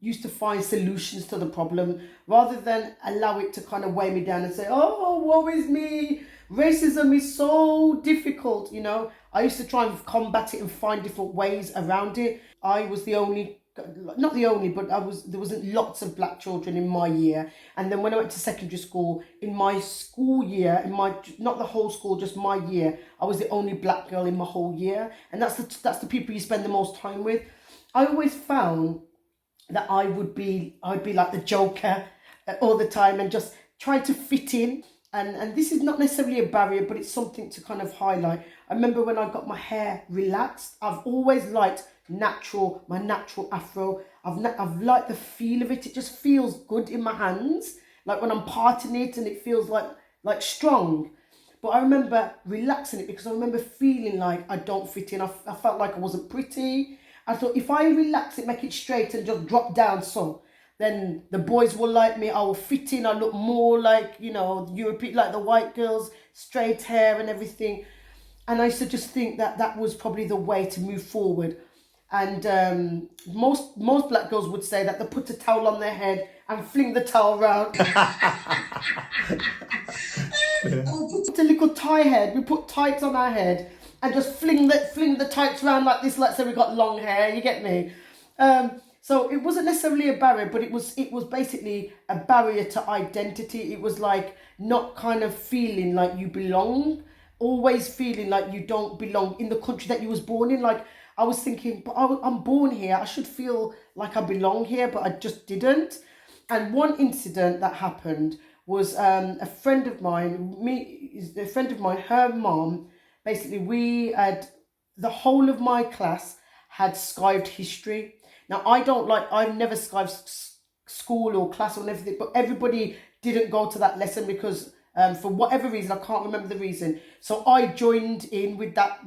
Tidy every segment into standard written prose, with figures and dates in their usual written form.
used to find solutions to the problem rather than allow it to kind of weigh me down and say, oh, woe is me. Racism is so difficult, you know. I used to try and combat it and find different ways around it. I was the only, not the only, but there wasn't lots of black children in my year. And then when I went to secondary school, in my school year, not the whole school, just my year, I was the only black girl in my whole year. And that's the people you spend the most time with. I always found that I'd be like the joker all the time and just try to fit in. And this is not necessarily a barrier, but it's something to kind of highlight. I remember when I got my hair relaxed, I've always liked my natural afro. I've liked the feel of it. It just feels good in my hands. Like when I'm parting it and it feels like strong. But I remember relaxing it because I remember feeling like I don't fit in. I felt like I wasn't pretty. I thought if I relax it, make it straight and just drop down some, then the boys will like me. I will fit in. I look more like, you know, European, like the white girls, straight hair and everything. And I used to just think that was probably the way to move forward. And most black girls would say that they put a towel on their head and fling the towel around. Put a little tie head. We put tights on our head and just fling the tights around like this, like say we got long hair. You get me? So it wasn't necessarily a barrier, but it was basically a barrier to identity. It was like not kind of feeling like you belong, always feeling like you don't belong in the country that you was born in. Like I was thinking, but I'm born here. I should feel like I belong here, but I just didn't. And one incident that happened was a friend of mine, her mom, basically the whole of my class had skived history. Now, I've never skived school or class or everything, but everybody didn't go to that lesson because for whatever reason, I can't remember the reason. So I joined in with that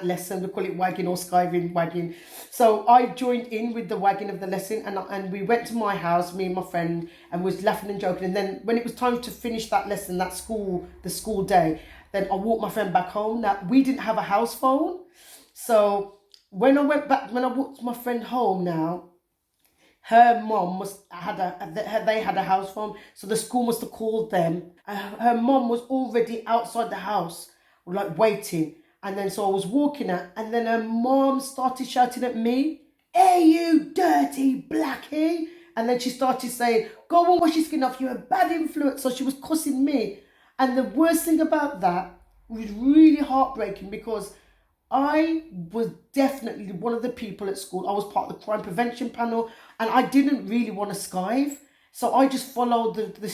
lesson. We call it wagging or skiving, wagging. So I joined in with the wagging of the lesson and we went to my house, me and my friend, and was laughing and joking. And then when it was time to finish that lesson, the school day, then I walked my friend back home. Now, we didn't have a house phone. So when I walked my friend home now, her mom they had a house phone, so the school must have called them. Her mom was already outside the house, like waiting. And then so I was walking out, and then her mom started shouting at me, "Hey, you dirty blackie!" And then she started saying, "Go and wash your skin off, you're a bad influence." So she was cussing me. And the worst thing about that was really heartbreaking because I was definitely one of the people at school. I was part of the crime prevention panel, and I didn't really want to skive. So I just followed the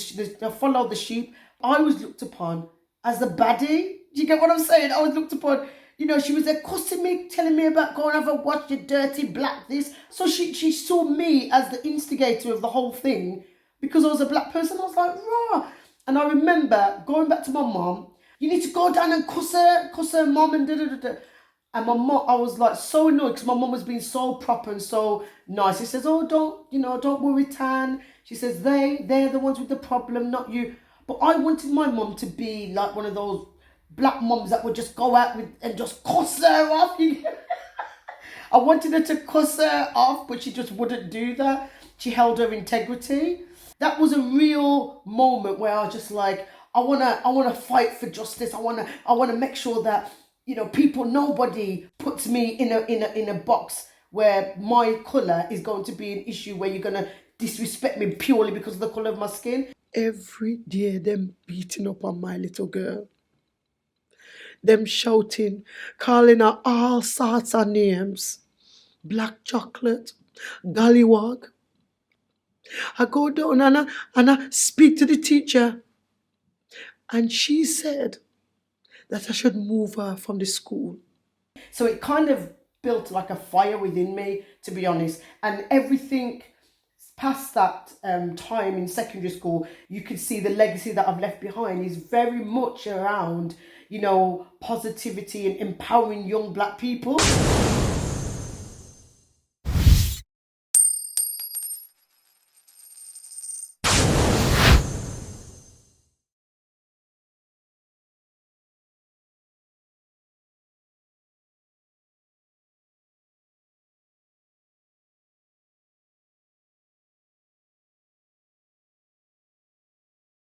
sheep. I was looked upon as the baddie. Do you get what I'm saying? I was looked upon, you know, she was there cussing me, telling me about going have a watch, you dirty black this. So she saw me as the instigator of the whole thing because I was a black person. I was like, rah. And I remember going back to my mom, "You need to go down and cuss her mom and da-da-da-da." And my mom, I was like so annoyed because my mom was being so proper and so nice. She says, "Oh, don't worry, Tan." She says, they're the ones with the problem, not you. But I wanted my mom to be like one of those black moms that would just go out and just cuss her off. I wanted her to cuss her off, but she just wouldn't do that. She held her integrity. That was a real moment where I was just like, I wanna fight for justice. I wanna make sure that, you know, nobody puts me in a box where my colour is going to be an issue where you're going to disrespect me purely because of the colour of my skin. Every day, them beating up on my little girl. Them shouting, calling her all sorts of names. Black chocolate, gollywog. I go down and I speak to the teacher. And she said that I should move her from the school. So it kind of built like a fire within me, to be honest. And everything past that time in secondary school, you could see the legacy that I've left behind is very much around, you know, positivity and empowering young black people.